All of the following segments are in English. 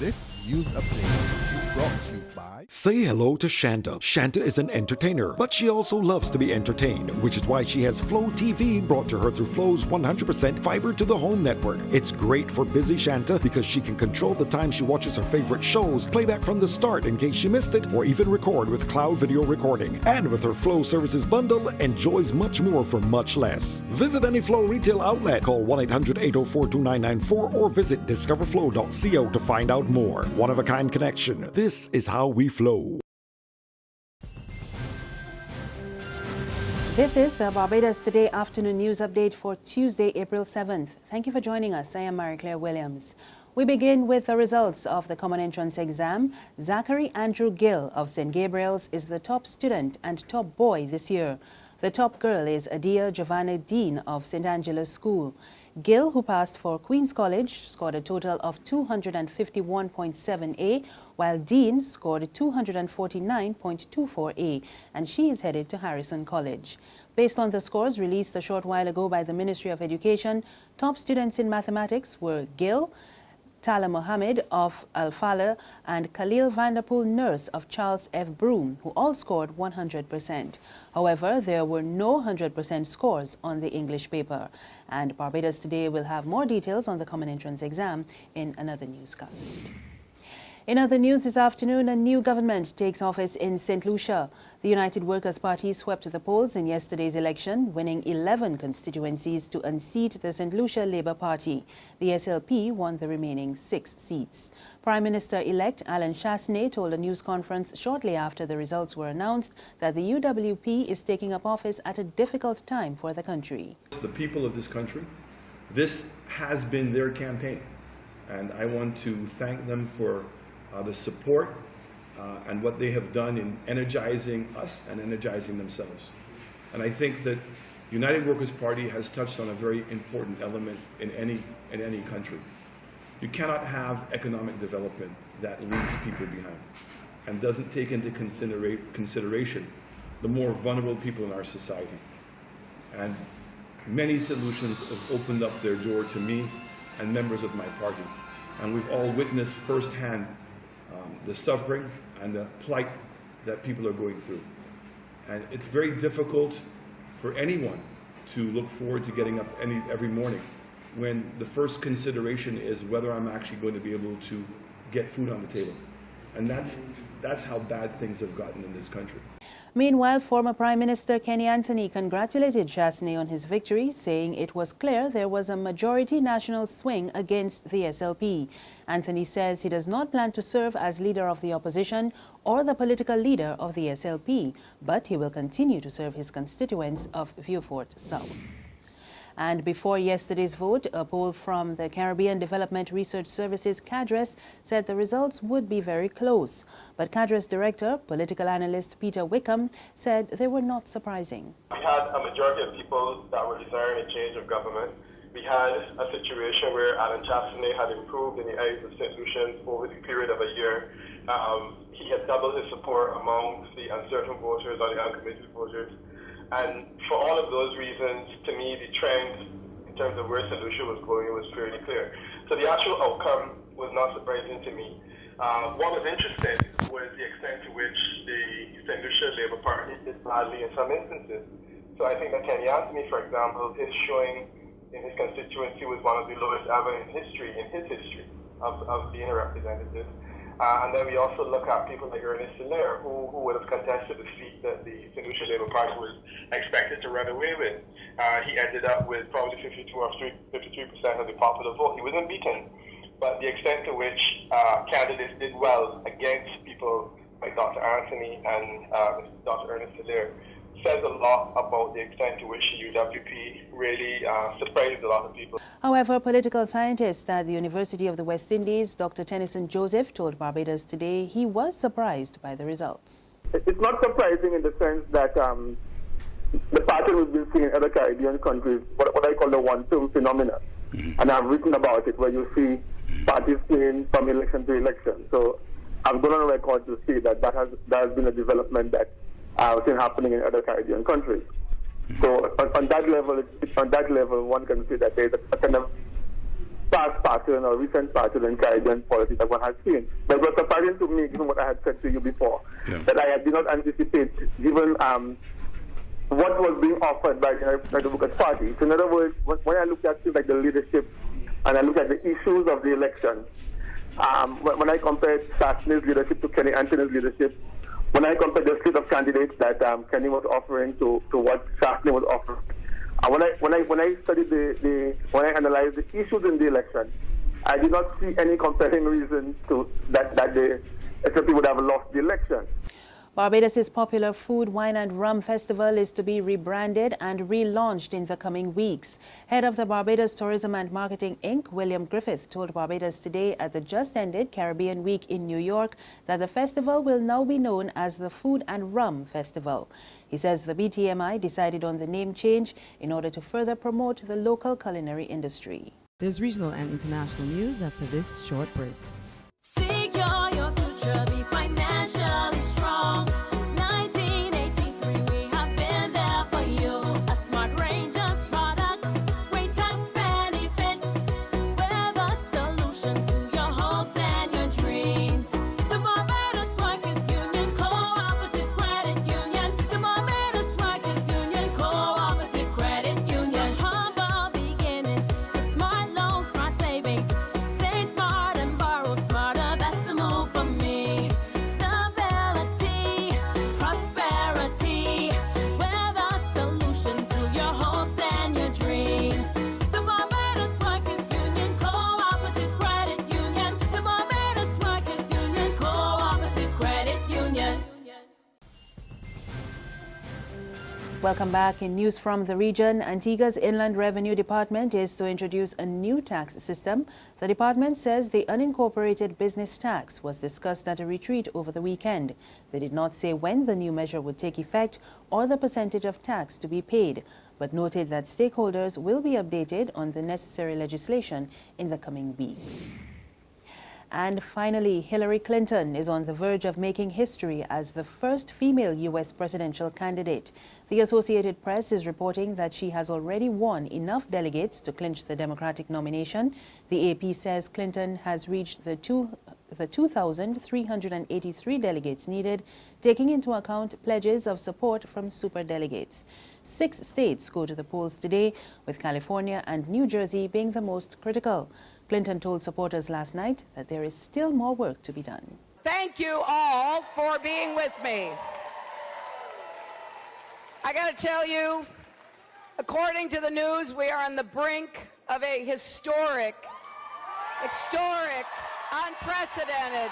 This news update is brought to you by... Say hello to Shanta. Shanta is an entertainer, but she also loves to be entertained, which is why she has Flo TV brought to her through Flo's 100% fiber to the home network. It's great for busy Shanta because she can control the time she watches her favorite shows, play back from the start in case she missed it, or even record with cloud video recording. And with her Flo services bundle, enjoys much more for much less. Visit any Flo retail outlet, call 1-800-804-2994, or visit discoverflow.co to find out more. One-of-a-kind connection. This is how we flow. This is the Barbados Today afternoon news update for Tuesday, April 7th. Thank you for joining us. I am Marie-Claire Williams. We begin with the results of the Common Entrance exam. Zachary Andrew Gill of St Gabriel's is the top student and top boy this year. The top girl is Adia Giovanna Dean of St Angela's School. Gill, who passed for Queen's College, scored a total of 251.7A, while Dean scored 249.24A, and she is headed to Harrison College. Based on the scores released a short while ago by the Ministry of Education, top students in mathematics were Gill, Tala Mohammed of Al Falah, and Khalil Vanderpool Nurse of Charles F. Broome, who all scored 100%. However, there were no 100% scores on the English paper. And Barbados Today will have more details on the Common Entrance exam in another newscast. In other news this afternoon, a new government takes office in St Lucia. The United Workers' Party swept the polls in yesterday's election, winning 11 constituencies to unseat the St Lucia Labour Party. The SLP won the remaining 6 seats. Prime Minister-elect Alan Chasney told a news conference shortly after the results were announced that the UWP is taking up office at a difficult time for the country. The people of this country, this has been their campaign, and I want to thank them for the support and what they have done in energizing us and energizing themselves. And I think that United Workers' Party has touched on a very important element in any country. You cannot have economic development that leaves people behind and doesn't take into consideration the more vulnerable people in our society. And many solutions have opened up their door to me and members of my party. And we've all witnessed firsthand the suffering and the plight that people are going through. And it's very difficult for anyone to look forward to getting up every morning when the first consideration is whether I'm actually going to be able to get food on the table. And that's how bad things have gotten in this country. Meanwhile, former Prime Minister Kenny Anthony congratulated Chasney on his victory, saying it was clear there was a majority national swing against the SLP. Anthony says he does not plan to serve as leader of the opposition or the political leader of the SLP, but he will continue to serve his constituents of Vieux-Fort South. And before yesterday's vote, a poll from the Caribbean Development Research Services, CADRES, said the results would be very close. But CADRES Director, political analyst Peter Wickham, said they were not surprising. We had a majority of people that were desiring a change of government. We had a situation where Alan Chasney had improved in the eyes of St Lucians over the period of a year. He had doubled his support among the uncertain voters or the uncommitted voters. And for all of those reasons, to me, the trend in terms of where St Lucia was going was fairly clear. So the actual outcome was not surprising to me. What was interesting was the extent to which the St Lucia Labour Party did badly in some instances. So I think that Kenny Anthony, for example, his showing in his constituency was one of the lowest ever in his history of being a representative. And then we also look at people like Ernest Hilaire, who would have contested the seat that the St Lucia Labour Party was expected to run away with. He ended up with probably 52 or 53% of the popular vote. He was unbeaten. But the extent to which candidates did well against people like Dr. Anthony and Dr. Ernest Hilaire says a lot about the extent to which UWP really surprised a lot of people. However, political scientist at the University of the West Indies, Dr. Tennyson Joseph, told Barbados Today he was surprised by the results. It's not surprising in the sense that the pattern we've been seeing in other Caribbean countries, what I call the one-term phenomena. And I've written about it, where you see parties playing from election to election. So I've gone on record to say that has been a development that I've seen happening in other Caribbean countries. So on that level, one can say that there's a kind of past pattern or recent pattern in Caribbean politics that one has seen. But it was surprising to me, given what I had said to you before, that I did not anticipate, given what was being offered by the Democratic Party. So in other words, when I look at things like the leadership and I look at the issues of the election, when I compared Sasne's leadership to Kenny Anthony's leadership, when I compared the slate of candidates that Kenny was offering to what Sasne was offering, and when I studied when I analyzed the issues in the election, I did not see any compelling reason to that the SLP would have lost the election. Barbados' popular food, wine and rum festival is to be rebranded and relaunched in the coming weeks. Head of the Barbados Tourism and Marketing Inc., William Griffith, told Barbados Today at the just-ended Caribbean Week in New York that the festival will now be known as the Food and Rum Festival. He says the BTMI decided on the name change in order to further promote the local culinary industry. There's regional and international news after this short break. Secure your future, be financially strong. Since 1983, we have been there for you. A smart range of products, great tax benefits. We're the solution to your hopes and your dreams. The Barbados Workers Union Cooperative Credit Union. The Barbados Workers Union Cooperative Credit Union. Humble beginnings to smart loans, smart savings. Save smart and borrow smarter. That's the move for me. Stability, prosperity. We're the solution to your hopes and your dreams. The Barbados Workers Union Cooperative Credit Union. The Barbados Workers Union Cooperative Credit Union. Welcome back. In news from the region, Antigua's Inland Revenue Department is to introduce a new tax system. The department says the unincorporated business tax was discussed at a retreat over the weekend. They did not say when the new measure would take effect or the percentage of tax to be paid, but noted that stakeholders will be updated on the necessary legislation in the coming weeks. And finally, Hillary Clinton is on the verge of making history as the first female U.S. presidential candidate. The Associated Press is reporting that she has already won enough delegates to clinch the Democratic nomination. The AP says Clinton has reached the 2,383 delegates needed, taking into account pledges of support from superdelegates. 6 states go to the polls today, with California and New Jersey being the most critical. Clinton told supporters last night that there is still more work to be done. Thank you all for being with me. I got to tell you, according to the news, we are on the brink of a historic, unprecedented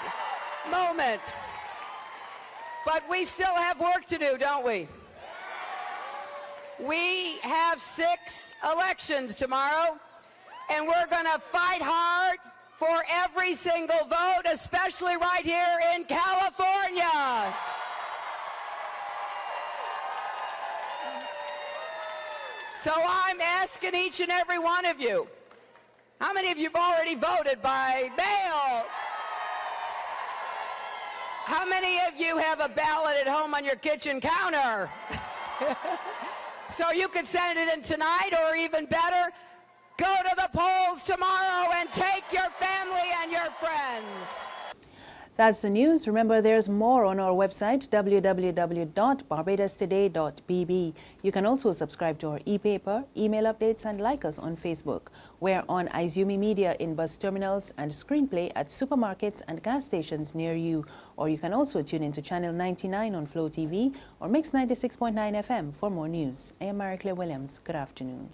moment. But we still have work to do, don't we? We have 6 elections tomorrow, and we're going to fight hard for every single vote, especially right here in California. So I'm asking each and every one of you, how many of you have already voted by mail? How many of you have a ballot at home on your kitchen counter? So you can send it in tonight, or even better, go to the polls tomorrow and take your family and your friends. That's the news. Remember, there's more on our website, www.barbadostoday.bb. You can also subscribe to our e-paper, email updates, and like us on Facebook. We're on Izumi Media in bus terminals and Screenplay at supermarkets and gas stations near you. Or you can also tune into Channel 99 on Flo TV or Mix 96.9 FM for more news. I am Mary Claire Williams. Good afternoon.